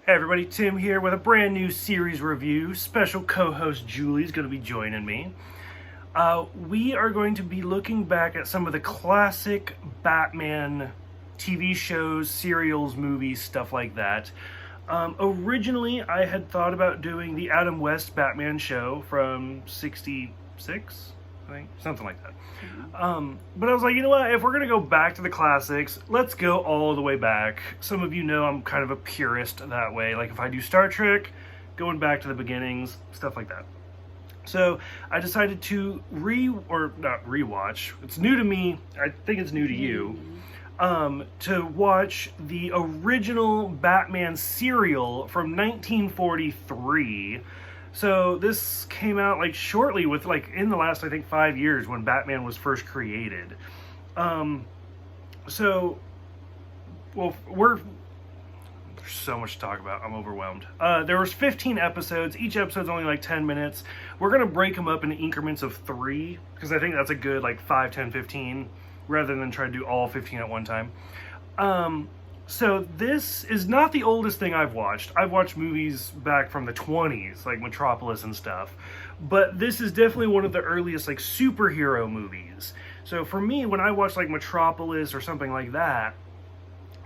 Hey everybody, Tim here with a brand new series review. Special co-host Julie is going to be joining me. We are going to be looking back at some of the classic Batman TV shows, serials, movies, stuff like that. Originally, I had thought about doing the Adam West Batman show from '66, I think, something like that. But I was like, you know what, if we're going to go back to the classics, let's go all the way back. Some of you know I'm kind of a purist that way. Like if I do Star Trek, going back to the beginnings, stuff like that. So I decided to not rewatch. It's new to me. I think it's new to you. To watch the original Batman serial from 1943. So this came out like shortly with like in the last, I think, 5 years when Batman was first created. There's so much to talk about. I'm overwhelmed. There was 15 episodes. Each episode's only like 10 minutes. We're going to break them up into increments of 3 because I think that's a good like 5, 10, 15 rather than try to do all 15 at one time. So this is not the oldest thing I've watched. I've watched movies back from the 20s, like Metropolis and stuff. But this is definitely one of the earliest like superhero movies. So for me, when I watch like Metropolis or something like that,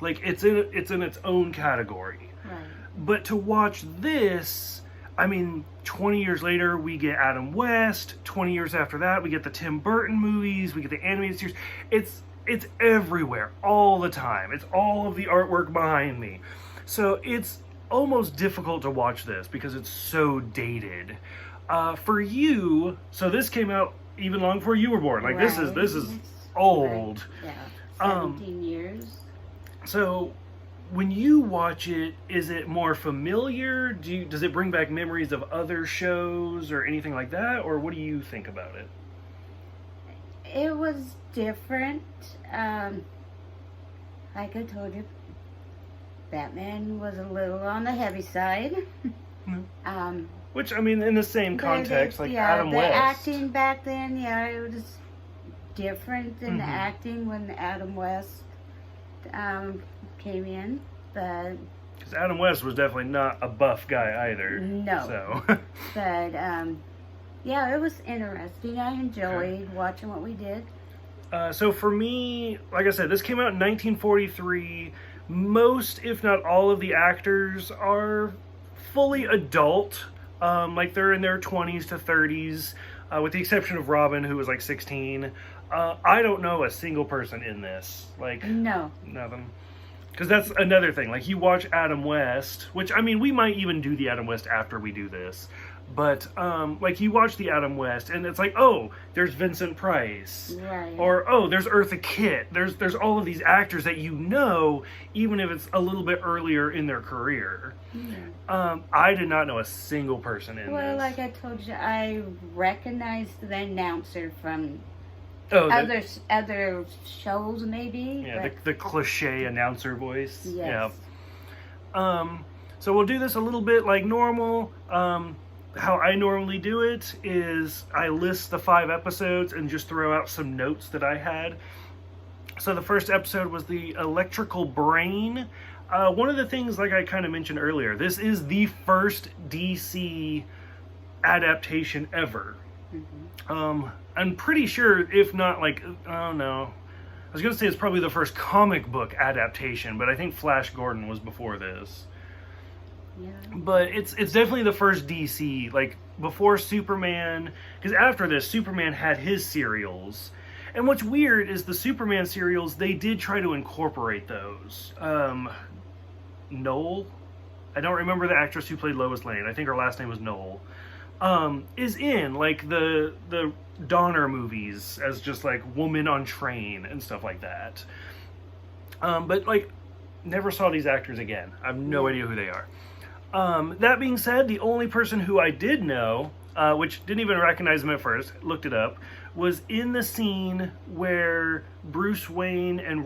like it's in its own category. Right. But to watch this, I mean, 20 years later, we get Adam West. 20 years after that, we get the Tim Burton movies. We get the animated series. It's everywhere, all the time. It's all of the artwork behind me. So it's almost difficult to watch this because it's so dated. For you, so this came out even long before you were born. Like this is old. Right. Yeah, 17 years. So when you watch it, is it more familiar? Does it bring back memories of other shows or anything like that? Or what do you think about it? It was different. Like I told you, Batman was a little on the heavy side. Which, I mean, in the same context, like Adam the West. acting back then, it was different than the acting when Adam West came in. But because Adam West was definitely not a buff guy either. No. So. But it was interesting. I enjoyed watching what we did. So for me, like I said, this came out in 1943. Most, if not all, of the actors are fully adult. Like they're in their 20s to 30s, with the exception of Robin, who was like 16. I don't know a single person in this. Like, no. Nothing. Because that's another thing. Like, you watch Adam West, which, I mean, we might even do the Adam West after we do this. But, like, you watch the Adam West, and it's like, oh, there's Vincent Price. Right. Or, oh, there's Eartha Kitt. There's all of these actors that you know, even if it's a little bit earlier in their career. Yeah. I did not know a single person in this. Well, like I told you, I recognized the announcer from other shows, maybe. Yeah, the cliche announcer voice. Yes. Yeah. So we'll do this a little bit like normal. How I normally do it is I list the 5 episodes and just throw out some notes that I had. So the first episode was the Electrical Brain. One of the things, like I kind of mentioned earlier, this is the first DC adaptation ever. I'm pretty sure, if not like, oh no, I was going to say it's probably the first comic book adaptation, but I think Flash Gordon was before this. Yeah. But it's definitely the first DC, like before Superman, because after this, Superman had his serials. And what's weird is the Superman serials, they did try to incorporate those. Noel, I don't remember the actress who played Lois Lane, I think her last name was Noel, is in like the Donner movies as just like Woman on Train and stuff like that. But like, never saw these actors again. I have no idea who they are. That being said, the only person who I did know, which didn't even recognize him at first, looked it up, was in the scene where Bruce Wayne and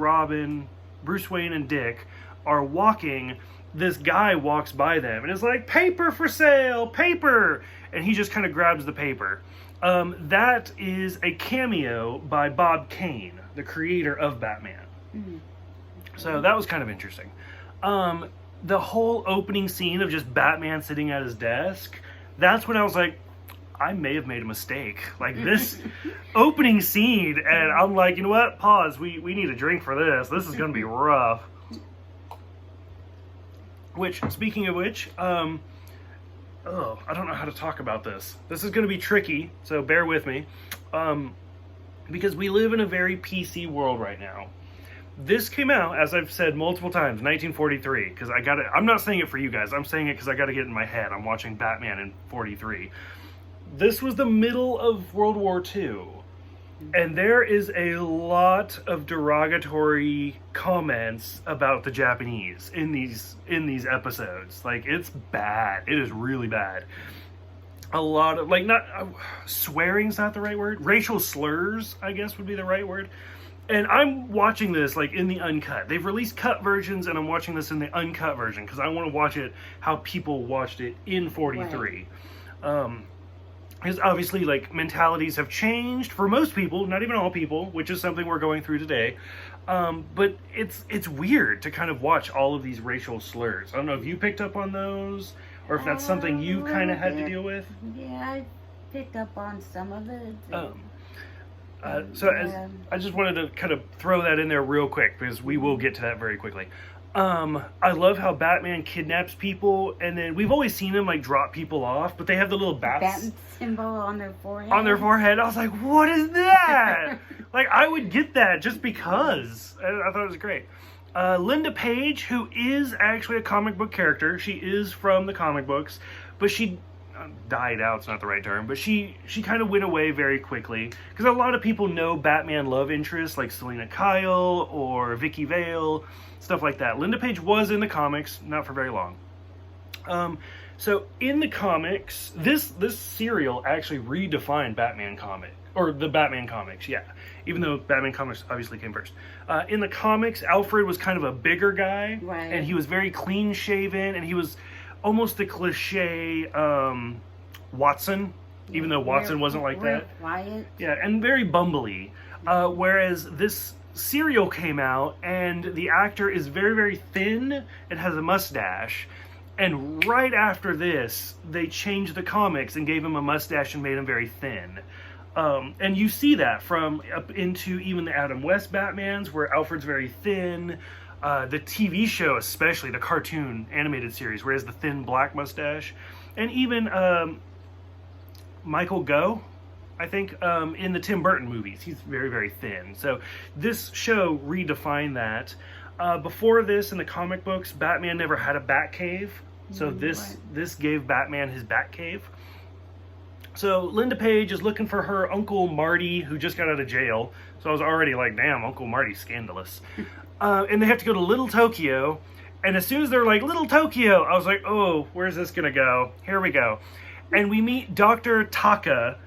Dick are walking. This guy walks by them and is like, paper for sale, paper! And he just kind of grabs the paper. That is a cameo by Bob Kane, the creator of Batman. So that was kind of interesting. the whole opening scene of just Batman sitting at his desk, that's when I was like, I may have made a mistake. Like, this opening scene, and I'm like, you know what? Pause. We need a drink for this. This is going to be rough. Which, speaking of which, I don't know how to talk about this. This is going to be tricky, so bear with me. Because we live in a very PC world right now. This came out, as I've said multiple times, 1943. Because I'm not saying it for you guys. I'm saying it because I got to get it in my head. I'm watching Batman in 43. This was the middle of World War II, and there is a lot of derogatory comments about the Japanese in these episodes. Like, it's bad. It is really bad. A lot of, like, not swearing's not the right word. Racial slurs, I guess, would be the right word. And I'm watching this, like, in the uncut. They've released cut versions, and I'm watching this in the uncut version because I want to watch it how people watched it in 43. Right. Because obviously, like, mentalities have changed for most people, not even all people, which is something we're going through today. But it's weird to kind of watch all of these racial slurs. I don't know if you picked up on those, or if that's something you kind of had to deal with. Yeah, I picked up on some of it. I just wanted to kind of throw that in there real quick, because we will get to that very quickly. I love how Batman kidnaps people, and then we've always seen him, like, drop people off, but they have the little bat symbol on their forehead. On their forehead. I was like, what is that? Like, I would get that just because. I thought it was great. Linda Page, who is actually a comic book character. She is from the comic books, but she died out's not the right term, but she kind of went away very quickly, because a lot of people know Batman love interests like Selena Kyle or Vicky Vale, stuff like that. Linda Page was in the comics, not for very long. So in the comics, this serial actually redefined Batman comic, or the Batman comics, yeah. Even though Batman comics obviously came first. In the comics, Alfred was kind of a bigger guy, right, and he was very clean shaven, and he was almost the cliche Watson, even though Watson wasn't like that. Quiet. Yeah, and very bumbly. Whereas this serial came out, and the actor is very, very thin and has a mustache. And right after this, they changed the comics and gave him a mustache and made him very thin. And you see that from up into even the Adam West Batmans, where Alfred's very thin. The TV show, especially the cartoon animated series, where he has the thin black mustache. And even Michael Gough, I think, in the Tim Burton movies, he's very, very thin. So this show redefined that. Before this, in the comic books, Batman never had a Batcave. So this gave Batman his Batcave. So Linda Page is looking for her Uncle Marty, who just got out of jail. So I was already like, damn, Uncle Marty's scandalous. And they have to go to Little Tokyo. And as soon as they're like, Little Tokyo, I was like, oh, where's this going to go? Here we go. And we meet Dr. Taka,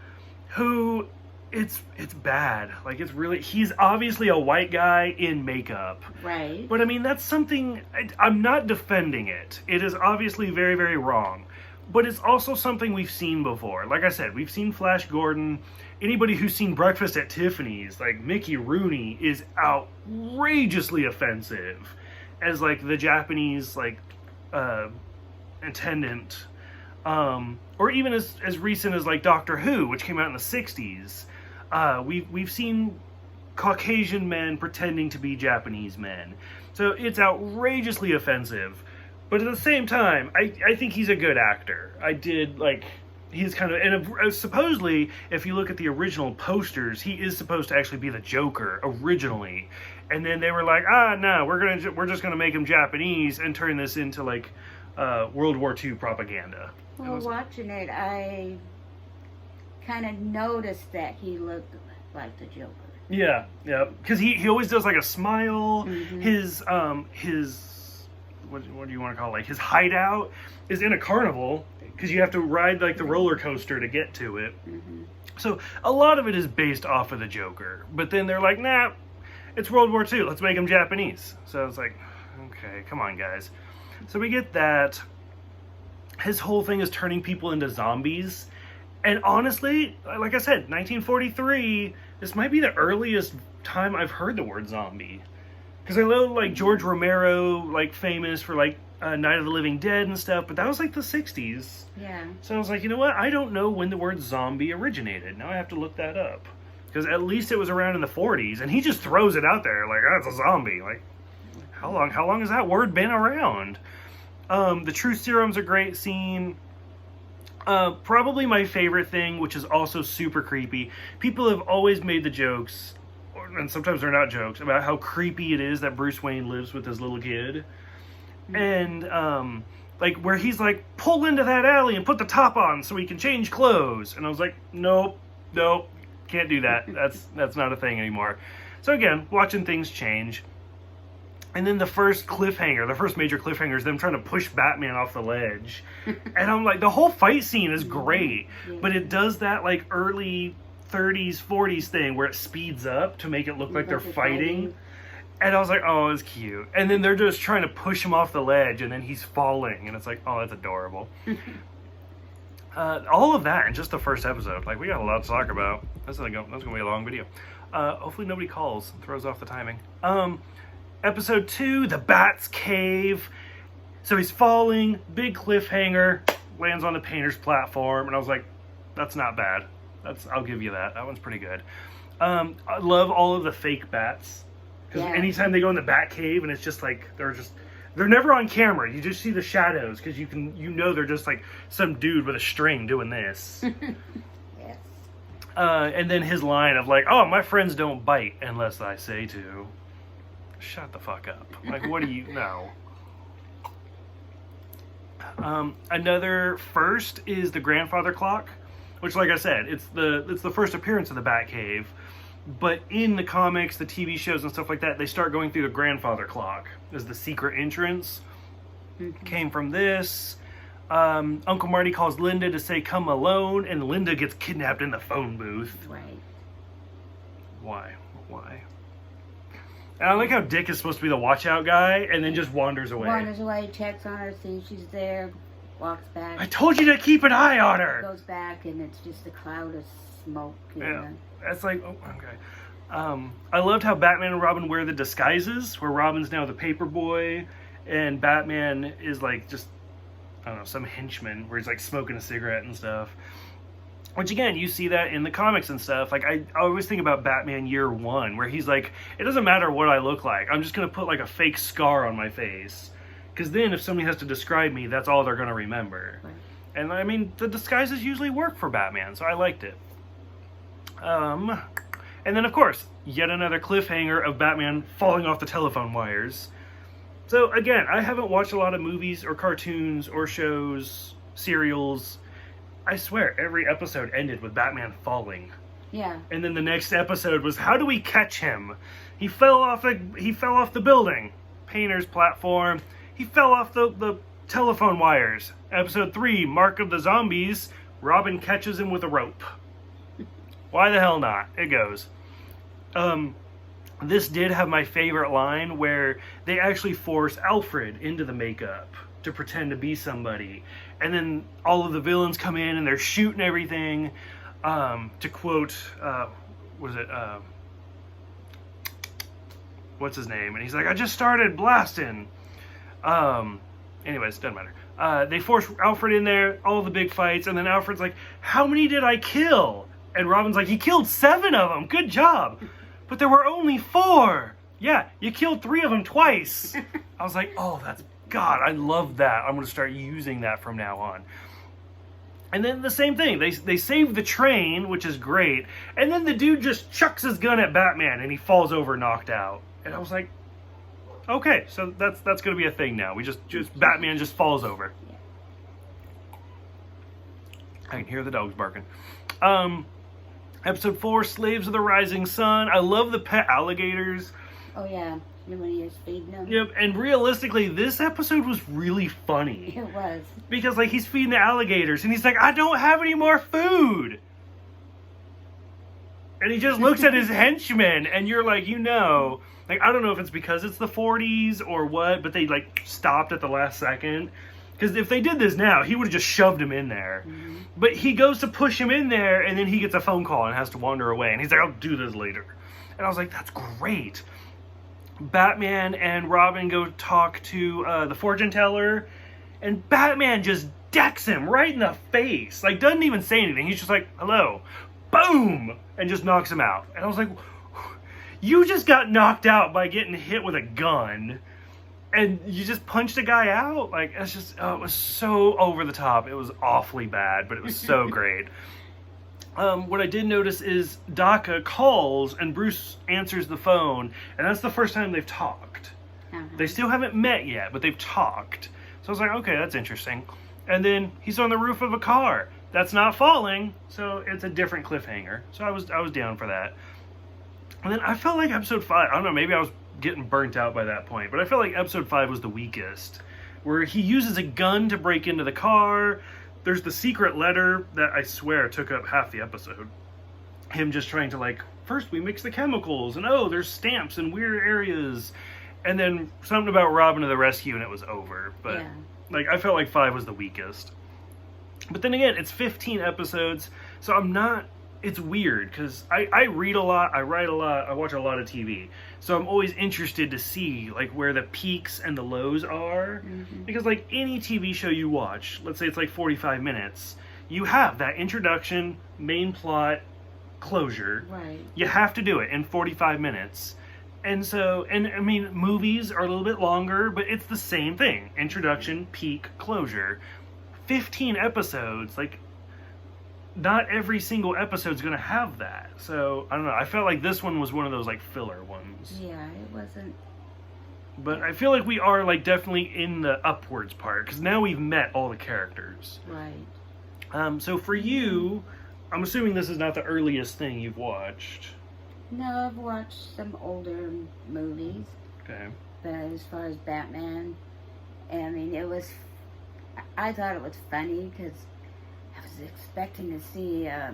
who, it's bad. Like, it's really, he's obviously a white guy in makeup. Right. But I mean, that's something, I'm not defending it. It is obviously very, very wrong. But it's also something we've seen before. Like I said, we've seen Flash Gordon. Anybody who's seen Breakfast at Tiffany's, like Mickey Rooney, is outrageously offensive as, like, the Japanese, like, attendant. Or even as recent as, like, Doctor Who, which came out in the 60s. We've seen Caucasian men pretending to be Japanese men. So it's outrageously offensive. But at the same time, I think he's a good actor. I did, like, he's kind of, and supposedly, if you look at the original posters, he is supposed to actually be the Joker originally. And then they were like, no, we're just gonna make him Japanese and turn this into, like, World War II propaganda. Well, watching it, I kind of noticed that he looked like the Joker. Yeah, because he always does, like, a smile. Mm-hmm. His what do you want to call it? Like, his hideout is in a carnival, because you have to ride, like, the roller coaster to get to it. Mm-hmm. So a lot of it is based off of the Joker. But then they're like, nah, it's World War II. Let's make him Japanese. So it's like, okay, come on, guys. So we get that. His whole thing is turning people into zombies. And honestly, like I said, 1943, this might be the earliest time I've heard the word zombie. Because I know, like, George Romero, like, famous for, like, Night of the Living Dead and stuff, but that was like the 60s. Yeah. So I was like, you know what? I don't know when the word zombie originated. Now I have to look that up. Because at least it was around in the 40s, and he just throws it out there like, that's a zombie. Like, how long has that word been around? The Truth Serum's a great scene. Probably my favorite thing, which is also super creepy. People have always made the jokes, and sometimes they're not jokes, about how creepy it is that Bruce Wayne lives with his little kid. And, like, where he's like, pull into that alley and put the top on so he can change clothes. And I was like, nope, can't do that. That's not a thing anymore. So again, watching things change. And then the first major cliffhanger is them trying to push Batman off the ledge. And I'm like, the whole fight scene is great, but it does that, like, early 30s, 40s thing where it speeds up to make it look like they're fighting. And I was like, oh, it's cute. And then they're just trying to push him off the ledge, and then he's falling. And it's like, oh, that's adorable. All of that in just the first episode. Like, we got a lot to talk about. That's going to be a long video. Hopefully nobody calls and throws off the timing. Episode 2, The Bat's Cave. So he's falling, big cliffhanger, lands on the painter's platform. And I was like, that's not bad. I'll give you that. That one's pretty good. I love all of the fake bats. Because anytime they go in the Bat Cave, and it's just like, they're never on camera. You just see the shadows, because you know they're just like some dude with a string doing this. Yes. And then his line of like, oh, my friends don't bite unless I say to. Shut the fuck up. Like, what do you know? Another first is the grandfather clock, which, like I said, it's the first appearance of the Batcave. But in the comics, the TV shows and stuff like that, they start going through the grandfather clock as the secret entrance. Mm-hmm. Came from this. Uncle Marty calls Linda to say, come alone, and Linda gets kidnapped in the phone booth. Right. Why? And I like how Dick is supposed to be the watch out guy, and then just wanders away. Checks on her, sees she's there, walks back. I told you to keep an eye on her! Goes back, and it's just a cloud of smoke. Yeah. That's like, oh, okay. I loved how Batman and Robin wear the disguises, where Robin's now the paper boy, and Batman is like just, I don't know, some henchman, where he's like smoking a cigarette and stuff. Which, again, you see that in the comics and stuff. Like, I always think about Batman Year One, where he's like, it doesn't matter what I look like. I'm just going to put, like, a fake scar on my face. Because then if somebody has to describe me, that's all they're going to remember. Right. And, I mean, the disguises usually work for Batman, so I liked it. And then, of course, yet another cliffhanger of Batman falling off the telephone wires. So, again, I haven't watched a lot of movies or cartoons or shows, serials. I swear, every episode ended with Batman falling. Yeah. And then the next episode was, how do we catch him? He fell off the building. Painter's platform. He fell off the telephone wires. Episode 3, Mark of the Zombies. Robin catches him with a rope. Why the hell not? It goes. This did have my favorite line where they actually force Alfred into the makeup to pretend to be somebody. And then all of the villains come in and they're shooting everything. To quote, what's his name? And he's like, I just started blasting. Anyways, doesn't matter. They force Alfred in there, all the big fights, and then Alfred's like, how many did I kill? And Robin's like, you killed 7 of them, good job. But there were only 4. Yeah, you killed 3 of them twice. I was like, oh, God, I love that. I'm going to start using that from now on. And then the same thing. They save the train, which is great. And then the dude just chucks his gun at Batman and he falls over knocked out. And I was like, okay, so that's going to be a thing now. We just Batman just falls over. I can hear the dogs barking. Episode 4, Slaves of the Rising Sun. I love the pet alligators. Oh, yeah. When he was feeding them. Yep, and realistically, this episode was really funny. It was. Because, like, he's feeding the alligators, and he's like, I don't have any more food! And he just looks at his henchmen, and you're like, like, I don't know if it's because it's the 40s or what, but they, like, stopped at the last second. Because if they did this now, he would have just shoved him in there. Mm-hmm. But he goes to push him in there, and then he gets a phone call and has to wander away. And he's like, I'll do this later. And I was like, that's great. Batman and Robin go talk to the fortune teller, and Batman just decks him right in the face. Like, doesn't even say anything. He's just like, hello. Boom! And just knocks him out. And I was like, you just got knocked out by getting hit with a gun. And you just punched a guy out? Like, it's just, it was so over the top. It was awfully bad, but it was so great. What I did notice is Daka calls and Bruce answers the phone, and that's the first time they've talked. They still haven't met yet, but they've talked. So I was like, okay, that's interesting. And then he's on the roof of a car. That's not falling, so it's a different cliffhanger. So I was down for that. And then I felt like episode 5, I don't know, maybe I was getting burnt out by that point, but I felt like episode 5 was the weakest, where he uses a gun to break into the car. There's the secret letter that I swear took up half the episode. Him just trying to, like, first we mix the chemicals, and oh, there's stamps in weird areas, and then something about Robin to the rescue, and it was over. But yeah. Like, I felt like 5 was the weakest. But then again, it's 15 episodes, so I'm not... It's weird, because I read a lot, I write a lot, I watch a lot of TV. So I'm always interested to see, like, where the peaks and the lows are. Mm-hmm. Because, like, any TV show you watch, let's say it's like 45 minutes, you have that introduction, main plot, closure. Right. You have to do it in 45 minutes. And so, and I mean, movies are a little bit longer, but it's the same thing. Introduction, peak, closure. 15 episodes, like... Not every single episode's going to have that. So, I don't know. I felt like this one was one of those, like, filler ones. Yeah, it wasn't... But I feel like we are, like, definitely in the upwards part. Because now we've met all the characters. Right. So for you, I'm assuming this is not the earliest thing you've watched. No, I've watched some older movies. Okay. But as far as Batman, I mean, it was... I thought it was funny because... I was expecting to see a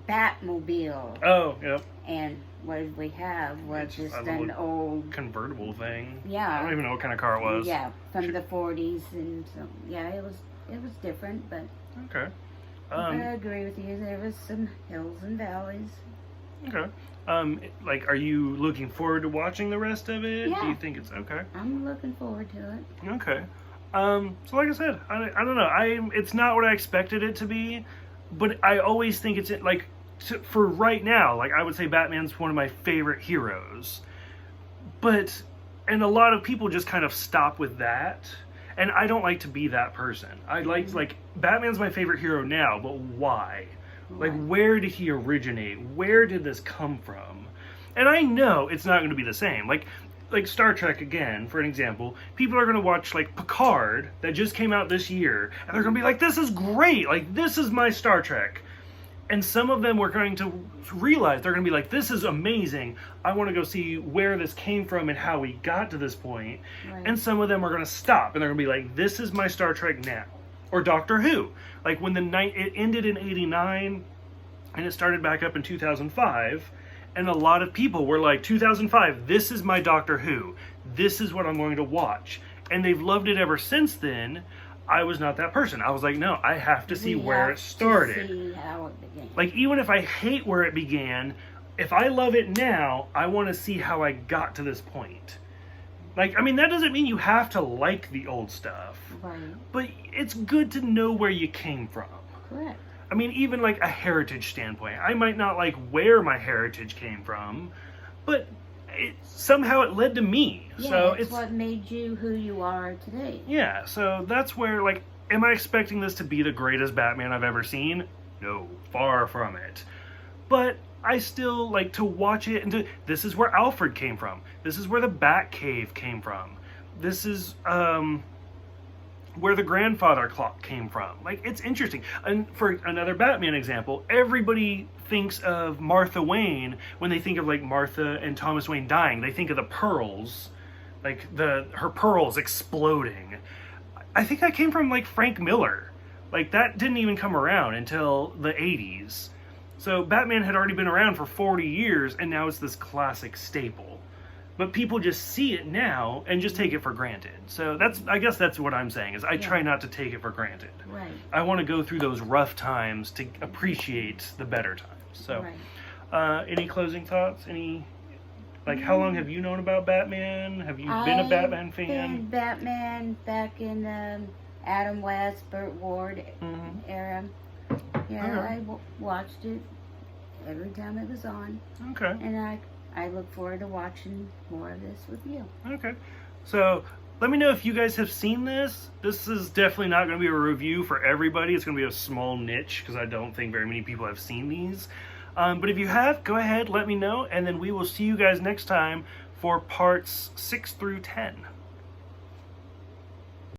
Batmobile. Oh, yep. And what did we have? Was just an old convertible thing. Yeah. I don't even know what kind of car it was. Yeah, from the 40s, and so yeah, it was different, but okay. But I agree with you. There was some hills and valleys. Okay. Like, are you looking forward to watching the rest of it? Yeah. Do you think it's okay? I'm looking forward to it. Okay. So like I said, I don't know. It's not what I expected it to be, but I always think it's like for right now. Like, I would say Batman's one of my favorite heroes, and a lot of people just kind of stop with that, and I don't like to be that person. I like Batman's my favorite hero now, but why? Like, where did he originate? Where did this come from? And I know it's not going to be the same. Like Star Trek, again, for an example, people are going to watch, like, Picard, that just came out this year, and they're going to be like, this is great, like, this is my Star Trek. And some of them were going to realize, they're going to be like, this is amazing, I want to go see where this came from and how we got to this point. Right. And some of them are going to stop, and they're going to be like, this is my Star Trek now. Or Doctor Who. Like, when it ended in 89, and it started back up in 2005, and a lot of people were like, 2005, this is my Doctor Who. This is what I'm going to watch. And they've loved it ever since then. I was not that person. I was like, no, I have to see where it started. See how it began. Like, even if I hate where it began, if I love it now, I want to see how I got to this point. Like, I mean, that doesn't mean you have to like the old stuff. Right. But it's good to know where you came from. Correct. I mean, even like a heritage standpoint. I might not like where my heritage came from, but somehow it led to me. Yeah, so it's what made you who you are today. Yeah, so that's where, like, am I expecting this to be the greatest Batman I've ever seen? No, far from it. But I still like to watch it, and this is where Alfred came from. This is where the Batcave came from. This is, where the grandfather clock came from. Like, it's interesting. And for another Batman example, everybody thinks of Martha Wayne when they think of, like, Martha and Thomas Wayne dying. They think of the pearls, like her pearls exploding. I think that came from, like, Frank Miller. Like, that didn't even come around until the 80s. So Batman had already been around for 40 years, and now it's this classic staple. But people just see it now and just take it for granted. So I guess that's what I'm saying, is I try not to take it for granted. Right. I want to go through those rough times to appreciate the better times. So, any closing thoughts? Any Like, how long have you known about Batman? Have you been a Batman fan? Been Batman back in Adam West, Burt Ward era. Yeah, Okay. watched it every time it was on, Okay. and I look forward to watching more of this with you. Okay. So let me know if you guys have seen this. This is definitely not going to be a review for everybody. It's going to be a small niche because I don't think very many people have seen these. But if you have, go ahead, let me know, and then we will see you guys next time for parts 6 through 10.